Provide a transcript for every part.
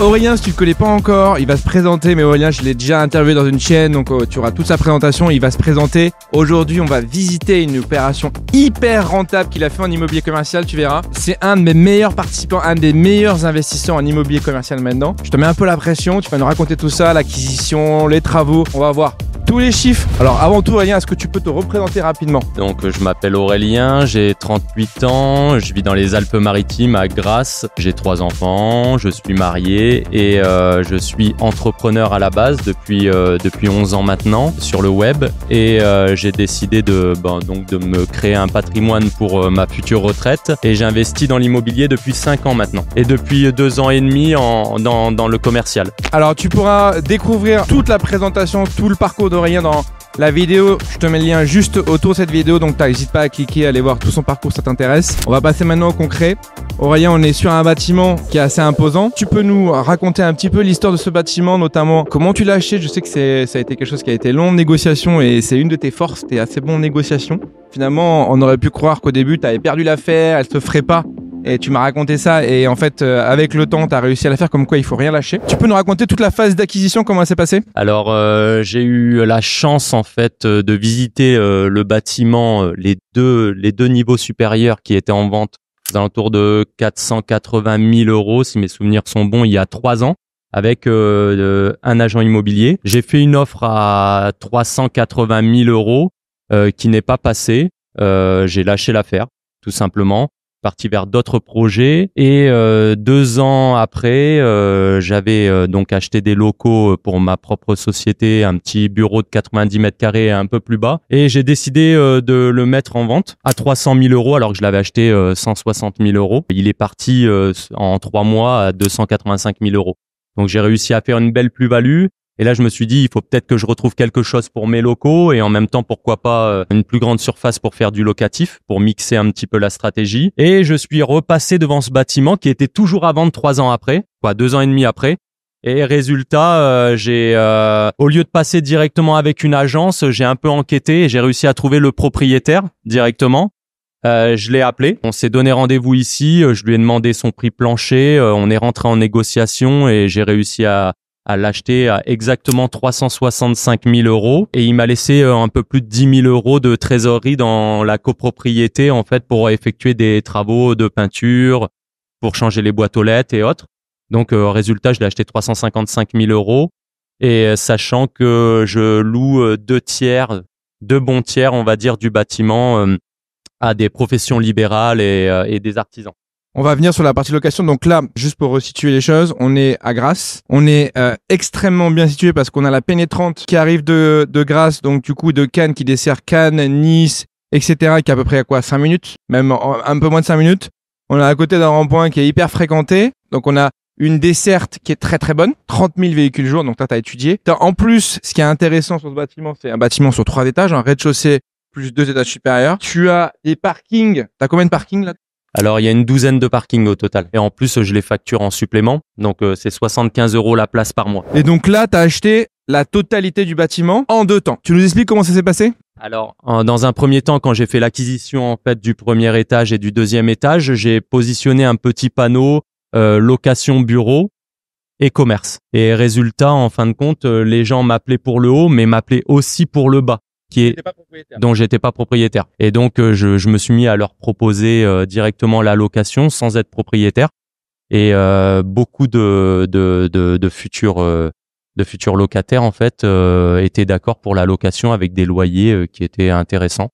Aurélien, si tu le connais pas encore, il va se présenter, mais Aurélien, je l'ai déjà interviewé dans une chaîne, donc tu auras toute sa présentation, il va se présenter. Aujourd'hui, on va visiter une opération hyper rentable qu'il a fait en immobilier commercial, tu verras. C'est un de mes meilleurs participants, un des meilleurs investisseurs en immobilier commercial maintenant. Je te mets un peu la pression, tu vas nous raconter tout ça, l'acquisition, les travaux, on va voir tous les chiffres. Alors avant tout Aurélien, est-ce que tu peux te représenter rapidement? Donc je m'appelle Aurélien, j'ai 38 ans, je vis dans les Alpes-Maritimes à Grasse, j'ai 3 enfants, je suis marié et je suis entrepreneur à la base depuis 11 ans maintenant sur le web et j'ai décidé de me créer un patrimoine pour ma future retraite et j'investis dans l'immobilier depuis 5 ans maintenant et depuis 2 ans et demi dans le commercial. Alors tu pourras découvrir toute la présentation, tout le parcours d'Aurélien dans la vidéo. Je te mets le lien juste autour de cette vidéo, donc n'hésite pas à cliquer, à aller voir tout son parcours, ça t'intéresse. On va passer maintenant au concret. Aurélien, on est sur un bâtiment qui est assez imposant. Tu peux nous raconter un petit peu l'histoire de ce bâtiment, notamment comment tu l'as acheté? Je sais que ça a été quelque chose qui a été long en négociation et c'est une de tes forces, tu es assez bon en négociation. Finalement, on aurait pu croire qu'au début, tu avais perdu l'affaire, elle se ferait pas. Et tu m'as raconté ça et en fait avec le temps tu as réussi à la faire, comme quoi il faut rien lâcher. Tu peux nous raconter toute la phase d'acquisition, comment elle s'est passée? Alors j'ai eu la chance en fait de visiter le bâtiment, les deux niveaux supérieurs qui étaient en vente aux alentours de 480 000 euros si mes souvenirs sont bons, il y a 3 ans avec un agent immobilier. J'ai fait une offre à 380 000 euros qui n'est pas passée. J'ai lâché l'affaire tout simplement. Parti vers d'autres projets et 2 ans après j'avais donc acheté des locaux pour ma propre société, un petit bureau de 90 mètres carrés un peu plus bas et j'ai décidé de le mettre en vente à 300 000 euros alors que je l'avais acheté 160 000 euros. Il est parti en 3 mois à 285 000 euros. Donc j'ai réussi à faire une belle plus-value. Et là, je me suis dit, il faut peut-être que je retrouve quelque chose pour mes locaux et en même temps, pourquoi pas une plus grande surface pour faire du locatif, pour mixer un petit peu la stratégie. Et je suis repassé devant ce bâtiment qui était toujours à vendre 3 ans après, 2 ans et demi après. Et résultat, au lieu de passer directement avec une agence, j'ai un peu enquêté et j'ai réussi à trouver le propriétaire directement. Je l'ai appelé, on s'est donné rendez-vous ici, je lui ai demandé son prix plancher, on est rentré en négociation et j'ai réussi à l'acheter à exactement 365 000 euros et il m'a laissé un peu plus de 10 000 euros de trésorerie dans la copropriété en fait pour effectuer des travaux de peinture, pour changer les boîtes aux lettres et autres. Donc résultat, je l'ai acheté 355 000 euros et sachant que je loue 2 bons tiers on va dire du bâtiment à des professions libérales et des artisans. On va venir sur la partie location. Donc là, juste pour resituer les choses, on est à Grasse. On est extrêmement bien situé parce qu'on a la pénétrante qui arrive de Grasse, donc du coup de Cannes, qui dessert Cannes, Nice, etc., qui est à peu près à quoi, 5 minutes, même un peu moins de 5 minutes. On est à côté d'un rond-point qui est hyper fréquenté. Donc on a une desserte qui est très très bonne, 30 000 véhicules jour, donc là tu as étudié. En plus, ce qui est intéressant sur ce bâtiment, c'est un bâtiment sur 3 étages, un rez-de-chaussée plus 2 étages supérieurs. Tu as des parkings. T'as combien de parkings là? Alors, il y a une douzaine de parkings au total. Et en plus, je les facture en supplément. Donc, c'est 75 euros la place par mois. Et donc là, tu as acheté la totalité du bâtiment en 2 temps. Tu nous expliques comment ça s'est passé? Alors, dans un premier temps, quand j'ai fait l'acquisition en fait du premier étage et du deuxième étage, j'ai positionné un petit panneau location bureau et commerce. Et résultat, en fin de compte, les gens m'appelaient pour le haut, mais m'appelaient aussi pour le bas. Dont j'étais pas propriétaire. Et donc je me suis mis à leur proposer directement la location sans être propriétaire. Et beaucoup de futurs locataires en fait étaient d'accord pour la location avec des loyers qui étaient intéressants.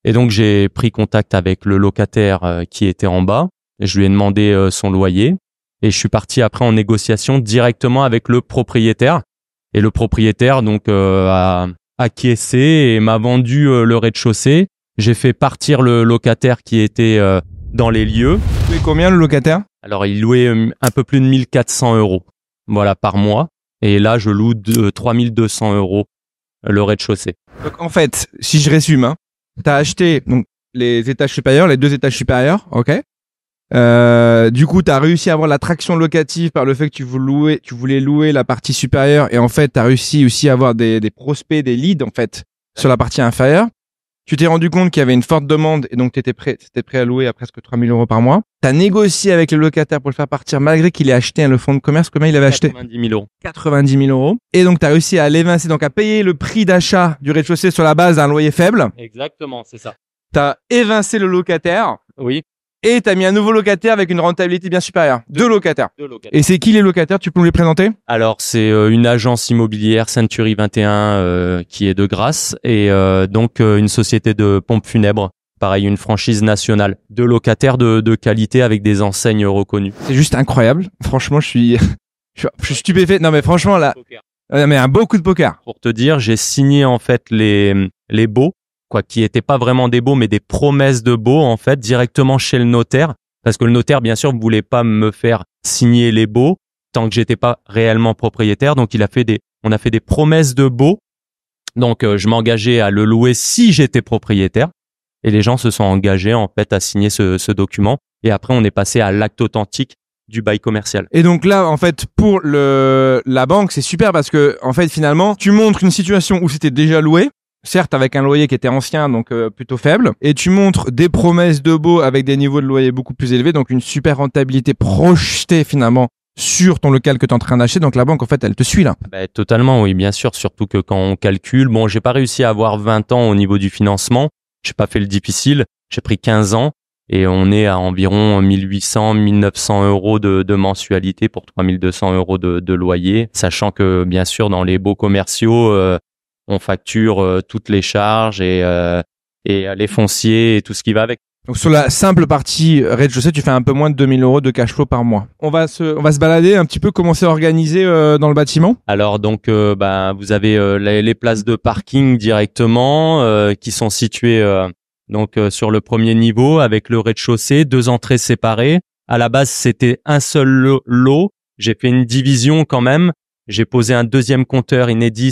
Et donc j'ai pris contact avec le locataire qui était en bas. Je lui ai demandé son loyer et je suis parti après en négociation directement avec le propriétaire. Et le propriétaire donc a acquiescé et m'a vendu le rez-de-chaussée. J'ai fait partir le locataire qui était dans les lieux. Tu louais combien le locataire? Alors il louait un peu plus de 1 400 euros voilà, par mois. Et là, je loue 3 200 euros le rez-de-chaussée. Donc en fait, si je résume, tu as acheté donc, les étages supérieurs, les 2 étages supérieurs, ok. Du coup, tu as réussi à avoir l'attraction locative par le fait que tu voulais louer la partie supérieure et en fait, tu as réussi aussi à avoir des prospects, des leads en fait sur la partie inférieure. Tu t'es rendu compte qu'il y avait une forte demande et donc t'étais prêt à louer à presque 3 000 € par mois. T'as négocié avec le locataire pour le faire partir malgré qu'il ait acheté le fonds de commerce. Combien il avait acheté? 90 000 €. 90 000 €. Et donc t'as réussi à l'évincer, donc à payer le prix d'achat du rez-de-chaussée sur la base d'un loyer faible. Exactement, c'est ça. T'as évincé le locataire. Oui. Et t'as mis un nouveau locataire avec une rentabilité bien supérieure. Deux locataires. Et c'est qui les locataires? Tu peux nous les présenter? Alors, c'est une agence immobilière Century 21 qui est de Grasse et donc une société de pompes funèbres. Pareil, une franchise nationale. Deux locataires de qualité avec des enseignes reconnues. C'est juste incroyable. Franchement, je suis stupéfait. Non, mais franchement, là, mais un beau coup de poker. Pour te dire, j'ai signé en fait les baux, qui étaient pas vraiment des baux, mais des promesses de baux, en fait, directement chez le notaire. Parce que le notaire, bien sûr, voulait pas me faire signer les baux tant que j'étais pas réellement propriétaire. Donc, on a fait des promesses de baux. Donc, je m'engageais à le louer si j'étais propriétaire. Et les gens se sont engagés, en fait, à signer ce document. Et après, on est passé à l'acte authentique du bail commercial. Et donc là, en fait, pour la banque, c'est super parce que, en fait, finalement, tu montres une situation où c'était déjà loué. Certes, avec un loyer qui était ancien, donc plutôt faible, et tu montres des promesses de baux avec des niveaux de loyer beaucoup plus élevés, donc une super rentabilité projetée finalement sur ton local que tu es en train d'acheter. Donc la banque, en fait, elle te suit là. Totalement, oui, bien sûr. Surtout que quand on calcule, bon, j'ai pas réussi à avoir 20 ans au niveau du financement. J'ai pas fait le difficile. J'ai pris 15 ans et on est à environ 1800, 1900 € de mensualité pour 3200 € de loyer, sachant que bien sûr dans les baux commerciaux on facture toutes les charges et les fonciers et tout ce qui va avec. Donc sur la simple partie rez-de-chaussée, tu fais un peu moins de 2 000 € de cash flow par mois. On va se balader un petit peu, comment c'est organisé dans le bâtiment. Alors donc vous avez les places de parking directement qui sont situées sur le premier niveau avec le rez-de-chaussée, 2 entrées séparées. À la base, c'était un seul lot. J'ai fait une division quand même. J'ai posé un deuxième compteur Enedis,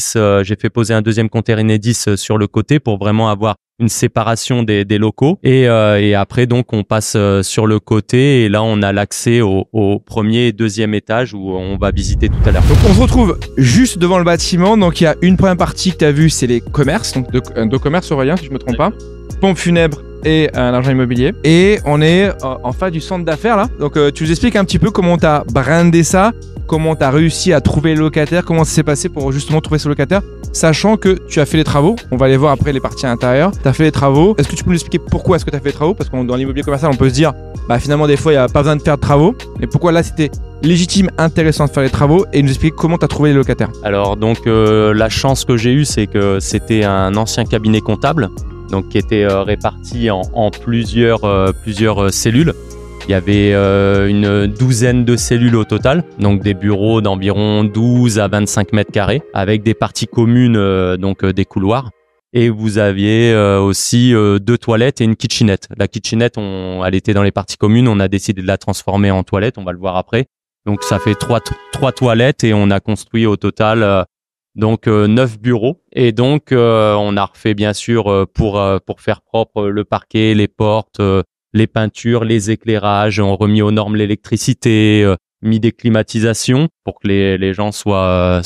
sur le côté pour vraiment avoir une séparation des locaux. Et après, donc, on passe sur le côté et là, on a l'accès au premier et deuxième étage où on va visiter tout à l'heure. Donc, on se retrouve juste devant le bâtiment. Donc, il y a une première partie que tu as vue, c'est les commerces. Donc, deux commerces, Aurélien, si je me trompe pas. Pompes funèbres et un agent immobilier. Et on est en face du centre d'affaires là. Donc, tu nous expliques un petit peu comment tu as brandé ça, comment tu as réussi à trouver le locataire, comment ça s'est passé pour justement trouver ce locataire, sachant que tu as fait les travaux. On va aller voir après les parties intérieures. Tu as fait les travaux. Est-ce que tu peux nous expliquer pourquoi est-ce que tu as fait les travaux? Parce que dans l'immobilier commercial, on peut se dire, finalement, des fois, il n'y a pas besoin de faire de travaux. Mais pourquoi là, c'était légitime, intéressant de faire les travaux et nous expliquer comment tu as trouvé les locataires? Alors, donc, la chance que j'ai eue, c'est que c'était un ancien cabinet comptable, donc qui était réparti en plusieurs cellules. Il y avait une douzaine de cellules au total, donc des bureaux d'environ 12 à 25 mètres carrés, avec des parties communes, des couloirs. Et vous aviez aussi 2 toilettes et une kitchenette. La kitchenette, elle était dans les parties communes, on a décidé de la transformer en toilette, on va le voir après. Donc ça fait 3 toilettes et on a construit au total 9 bureaux. Et donc on a refait bien sûr pour faire propre le parquet, les portes, les peintures, les éclairages, on remis aux normes l'électricité, mis des climatisations pour que les gens soient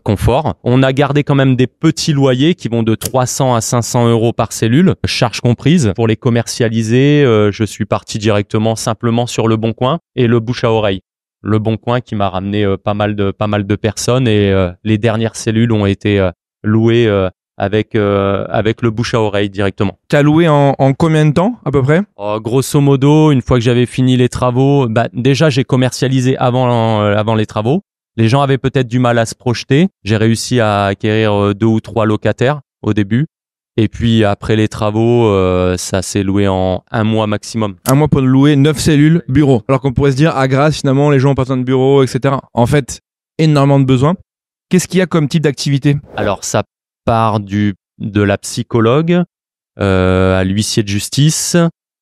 confort. On a gardé quand même des petits loyers qui vont de 300 à 500 € par cellule, charges comprises. Pour les commercialiser, je suis parti directement simplement sur Le Bon Coin et le bouche à oreille. Le Bon Coin qui m'a ramené pas mal de personnes et les dernières cellules ont été louées avec le bouche à oreille directement. T'as loué en combien de temps à peu près? Grosso modo, une fois que j'avais fini les travaux, déjà j'ai commercialisé avant les travaux. Les gens avaient peut-être du mal à se projeter. J'ai réussi à acquérir 2 ou 3 locataires au début. Et puis après les travaux, ça s'est loué en 1 mois maximum. 1 mois pour louer 9 cellules bureaux. Alors qu'on pourrait se dire, à Grasse, finalement, les gens ont pas besoin de bureaux, etc. En fait, énormément de besoins. Qu'est-ce qu'il y a comme type d'activité? Alors ça part de la psychologue à l'huissier de justice,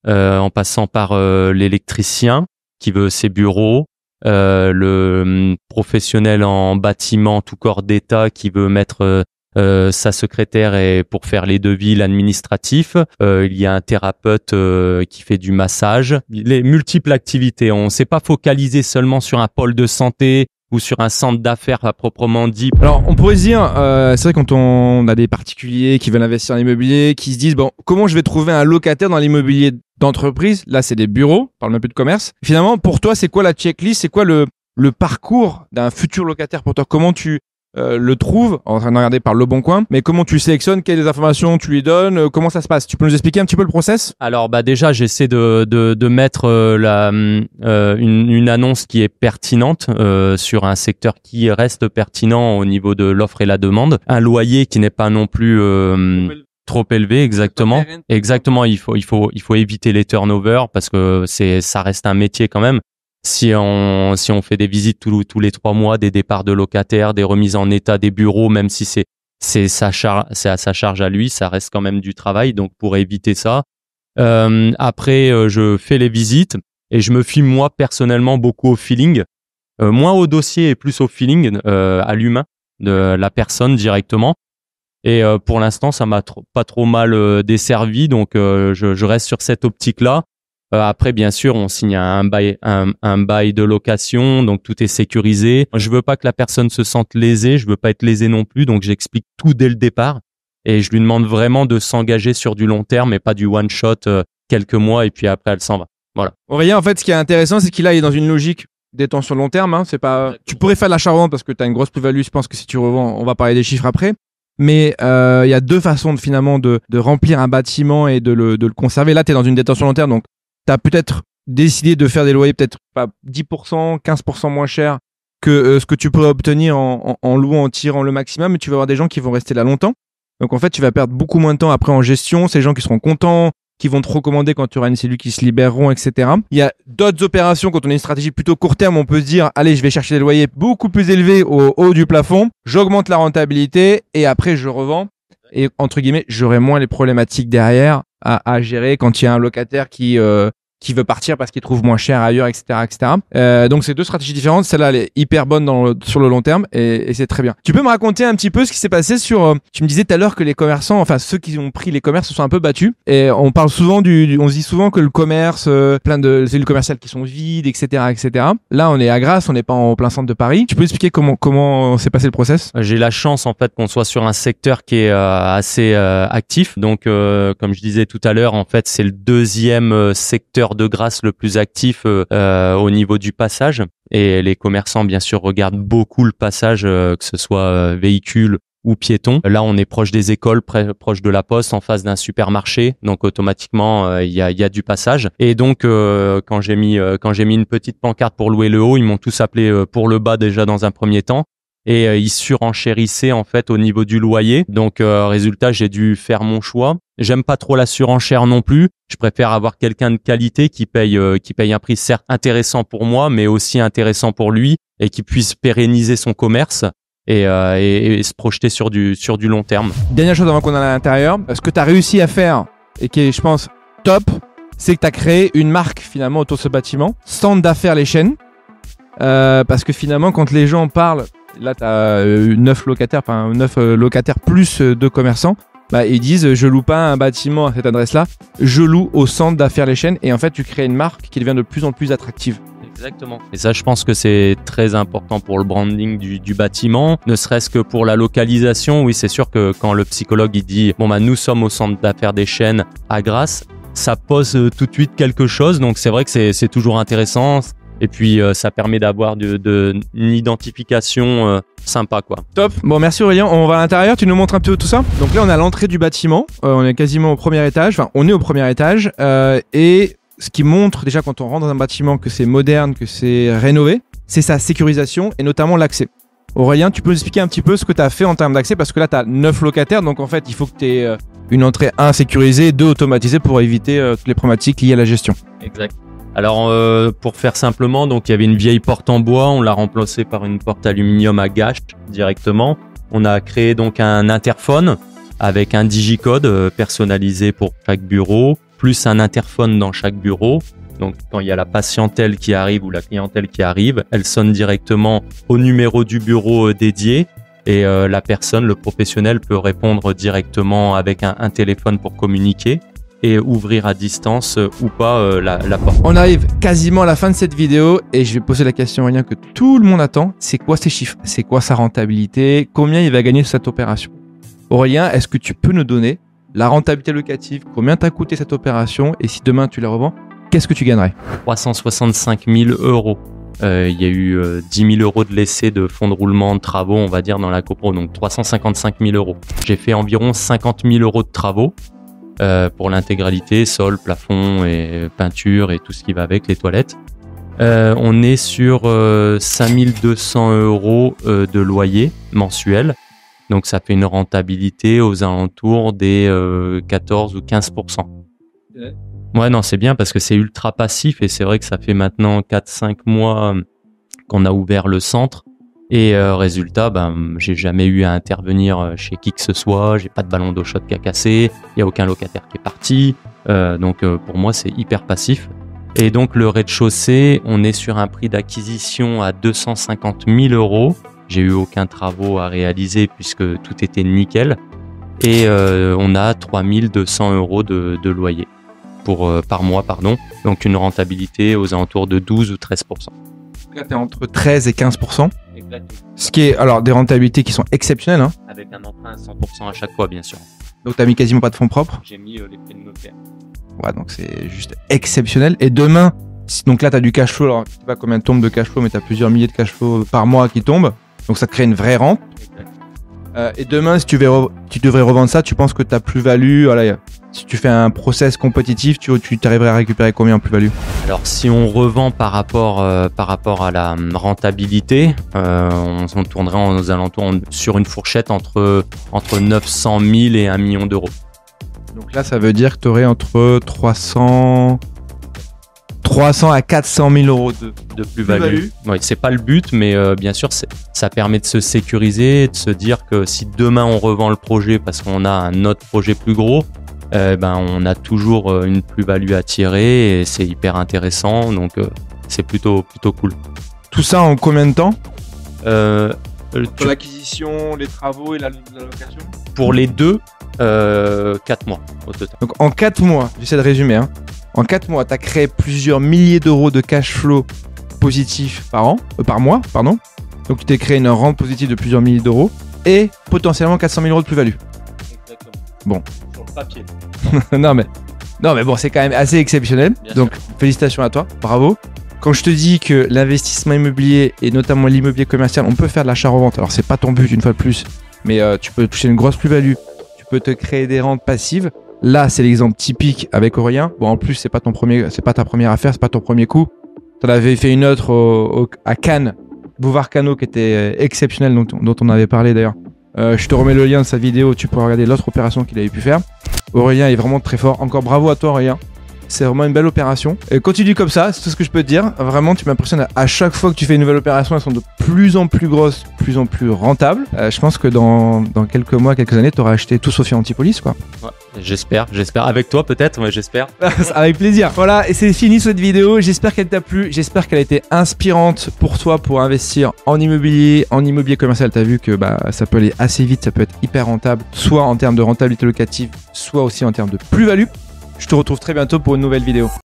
en passant par l'électricien qui veut ses bureaux, le professionnel en bâtiment tout corps d'État qui veut mettre sa secrétaire et pour faire les devis, l'administratif. Il y a un thérapeute qui fait du massage. Les multiples activités. On ne s'est pas focalisé seulement sur un pôle de santé ou sur un centre d'affaires à proprement dit. Alors, on pourrait se dire, c'est vrai quand on a des particuliers qui veulent investir en immobilier, qui se disent, bon, comment je vais trouver un locataire dans l'immobilier d'entreprise? Là, c'est des bureaux, on parle même plus de commerce. Finalement, pour toi, c'est quoi la checklist? C'est quoi le parcours d'un futur locataire pour toi? Comment tu le trouves, en train de regarder par Le Bon Coin, mais comment tu sélectionnes, quelles informations tu lui donnes, comment ça se passe? Tu peux nous expliquer un petit peu le process? Alors déjà j'essaie de mettre une annonce qui est pertinente sur un secteur qui reste pertinent au niveau de l'offre et la demande, un loyer qui n'est pas non plus trop élevé, exactement. Exactement, il faut éviter les turnovers parce que ça reste un métier quand même. Si on fait des visites tous les 3 mois, des départs de locataires, des remises en état des bureaux, même si c'est à sa charge à lui, ça reste quand même du travail. Donc pour éviter ça, après je fais les visites et je me fie moi personnellement beaucoup au feeling, moins au dossier et plus au feeling, à l'humain de la personne directement. Et pour l'instant, ça m'a pas trop mal desservi, donc je reste sur cette optique-là. Après, bien sûr, on signe un bail de location, donc tout est sécurisé. Je veux pas que la personne se sente lésée, je veux pas être lésé non plus, donc j'explique tout dès le départ. Et je lui demande vraiment de s'engager sur du long terme et pas du one shot quelques mois et puis après elle s'en va. Voilà. Aurélien, en fait, ce qui est intéressant, c'est qu'il est dans une logique détention long terme. Hein. C'est pas, tu pourrais faire de l'achat-revente parce que tu as une grosse plus-value. Je pense que si tu revends, on va parler des chiffres après. Mais il y a 2 façons finalement de remplir un bâtiment et de le conserver. Là, tu es dans une détention long terme, donc tu as peut-être décidé de faire des loyers peut-être pas 10%, 15% moins cher que ce que tu pourrais obtenir en louant, en tirant le maximum, mais tu vas avoir des gens qui vont rester là longtemps. Donc en fait, tu vas perdre beaucoup moins de temps après en gestion. Ces gens qui seront contents, qui vont te recommander quand tu auras une cellule qui se libéreront, etc. Il y a d'autres opérations, quand on a une stratégie plutôt court terme, on peut se dire, allez, je vais chercher des loyers beaucoup plus élevés au haut du plafond, j'augmente la rentabilité et après je revends. Et entre guillemets, j'aurai moins les problématiques derrière à gérer quand il y a un locataire qui veut partir parce qu'il trouve moins cher ailleurs, etc., etc. Donc c'est 2 stratégies différentes. Celle-là, elle est hyper bonne sur le long terme et c'est très bien. Tu peux me raconter un petit peu ce qui s'est passé sur... tu me disais tout à l'heure que les commerçants, enfin ceux qui ont pris les commerces se sont un peu battus. Et on parle souvent on se dit souvent que le commerce, plein de cellules commerciales qui sont vides, etc., etc. Là, on est à Grasse, on n'est pas en plein centre de Paris. Tu peux expliquer comment s'est passé le process? J'ai la chance en fait qu'on soit sur un secteur qui est assez actif. Donc comme je disais tout à l'heure, en fait c'est le 2e secteur de Grasse le plus actif au niveau du passage, et les commerçants bien sûr regardent beaucoup le passage, que ce soit véhicule ou piéton. Là on est proche des écoles, proche de la poste, en face d'un supermarché, donc automatiquement il y a du passage. Et donc quand j'ai mis une petite pancarte pour louer le haut, ils m'ont tous appelé pour le bas déjà dans un premier temps. Et ils surenchérissaient en fait au niveau du loyer. Donc résultat, j'ai dû faire mon choix. J'aime pas trop la surenchère non plus. Je préfère avoir quelqu'un de qualité qui paye un prix certes intéressant pour moi, mais aussi intéressant pour lui et qui puisse pérenniser son commerce et se projeter sur du long terme. Dernière chose avant qu'on aille à l'intérieur, ce que tu as réussi à faire et qui est, je pense, top, c'est que tu as créé une marque finalement autour de ce bâtiment, Centre d'affaires Les Chênes, parce que finalement quand les gens parlent, là tu as 9 locataires plus 2 commerçants, bah, ils disent je loue pas un bâtiment à cette adresse-là, je loue au Centre d'affaires Les Chênes, et en fait tu crées une marque qui devient de plus en plus attractive. Exactement. Et ça, je pense que c'est très important pour le branding du bâtiment, ne serait-ce que pour la localisation. Oui, c'est sûr que quand le psychologue il dit bon bah nous sommes au Centre d'affaires des Chênes à Grasse, ça pose tout de suite quelque chose. Donc c'est vrai que c'est toujours intéressant. Et puis ça permet d'avoir une identification sympa quoi. Top. Bon, merci Aurélien. On va à l'intérieur, tu nous montres un peu tout ça. Donc là on est à l'entrée du bâtiment, on est quasiment au premier étage, enfin on est au premier étage, et ce qui montre déjà quand on rentre dans un bâtiment que c'est moderne, que c'est rénové, c'est sa sécurisation et notamment l'accès. Aurélien, tu peux nous expliquer un petit peu ce que tu as fait en termes d'accès, parce que là tu as 9 locataires, donc en fait il faut que tu aies une entrée 1 sécurisée, 2 automatisée pour éviter toutes les problématiques liées à la gestion. Exact. Alors pour faire simplement, donc il y avait une vieille porte en bois, on l'a remplacée par une porte aluminium à gâche directement. On a créé donc un interphone avec un digicode personnalisé pour chaque bureau, plus un interphone dans chaque bureau. Donc quand il y a la patientèle qui arrive ou la clientèle qui arrive, elle sonne directement au numéro du bureau dédié, et la personne, le professionnel, peut répondre directement avec un téléphone pour communiquer. et ouvrir à distance ou pas la porte. On arrive quasiment à la fin de cette vidéo et je vais poser la question Aurélien que tout le monde attend. C'est quoi ces chiffres? C'est quoi sa rentabilité? Combien il va gagner sur cette opération? Aurélien, est-ce que tu peux nous donner la rentabilité locative? Combien t'a coûté cette opération? Et si demain tu la revends, qu'est-ce que tu gagnerais? 365 000 euros. Il y a eu 10 000 euros de laissés de fonds de roulement de travaux, on va dire, dans la copro, donc 355 000 euros. J'ai fait environ 50 000 euros de travaux pour l'intégralité, sol, plafond et peinture et tout ce qui va avec, les toilettes. On est sur 5 200 euros de loyer mensuel, donc ça fait une rentabilité aux alentours des 14 ou 15%. Ouais, non, c'est bien parce que c'est ultra passif et c'est vrai que ça fait maintenant 4-5 mois qu'on a ouvert le centre et résultat, j'ai jamais eu à intervenir chez qui que ce soit, j'ai pas de ballon d'eau chaude qui a cassé, il y a aucun locataire qui est parti, donc pour moi c'est hyper passif. Et donc le rez-de-chaussée, on est sur un prix d'acquisition à 250 000 euros. J'ai eu aucun travaux à réaliser puisque tout était nickel et on a 3 200 euros de loyer. Par mois, donc une rentabilité aux alentours de 12 ou 13%. Là, tu es entre 13 et 15%. Exactement. Ce qui est alors des rentabilités qui sont exceptionnelles. Hein. Avec un emprunt à 100% à chaque fois, bien sûr. Donc, tu n'as mis quasiment pas de fonds propres. J'ai mis les frais de notaire. Ouais, donc c'est juste exceptionnel. Et demain, donc là, tu as du cash flow. Alors, je sais pas combien tombe de cash flow, mais tu as plusieurs milliers de cash flow par mois qui tombent. Donc, ça te crée une vraie rente. Et demain, si tu devrais revendre ça, tu penses que ta plus-value, voilà, si tu fais un process compétitif, tu arriverais à récupérer combien en plus-value? Alors, si on revend par rapport à la rentabilité, on tournerait aux alentours sur une fourchette entre 900 000 et 1 million d'euros. Donc là, ça veut dire que tu aurais entre 300 à 400 000 euros de plus-value. Oui, c'est pas le but, mais bien sûr, ça permet de se sécuriser, de se dire que si demain on revend le projet parce qu'on a un autre projet plus gros, on a toujours une plus-value à tirer et c'est hyper intéressant, donc c'est plutôt cool. Tout ça en combien de temps? Pour l'acquisition, les travaux et la location? Pour les deux, 4 mois au total. Donc en 4 mois, j'essaie de résumer, hein. En 4 mois, tu as créé plusieurs milliers d'euros de cash flow positif par mois. Donc tu t'es créé une rente positive de plusieurs milliers d'euros et potentiellement 400 000 euros de plus-value. Exactement. Bon. Sur le papier. non mais bon, c'est quand même assez exceptionnel. Bien donc sûr. Félicitations à toi, bravo. Quand je te dis que l'investissement immobilier et notamment l'immobilier commercial, on peut faire de l'achat-revente. Alors c'est pas ton but une fois de plus, mais tu peux toucher une grosse plus-value. Tu peux te créer des rentes passives. Là, c'est l'exemple typique avec Aurélien. Bon, en plus, c'est pas ta première affaire, c'est pas ton premier coup. Tu en avais fait une autre à Cannes, Boulevard Cano, qui était exceptionnelle, dont on avait parlé d'ailleurs. Je te remets le lien de sa vidéo, tu pourras regarder l'autre opération qu'il avait pu faire. Aurélien est vraiment très fort. Encore bravo à toi, Aurélien. C'est vraiment une belle opération. Et continue comme ça, c'est tout ce que je peux te dire. Vraiment, tu m'impressionnes à chaque fois que tu fais une nouvelle opération. Elles sont de plus en plus grosses, de plus en plus rentables. Je pense que dans quelques mois, quelques années, tu auras acheté tout Sophia Antipolis, quoi. Ouais, j'espère. Avec toi peut-être, mais j'espère. Avec plaisir. Voilà, et c'est fini cette vidéo. J'espère qu'elle t'a plu. J'espère qu'elle a été inspirante pour toi pour investir en immobilier commercial. T'as vu que ça peut aller assez vite, ça peut être hyper rentable, soit en termes de rentabilité locative, soit aussi en termes de plus-value. Je te retrouve très bientôt pour une nouvelle vidéo.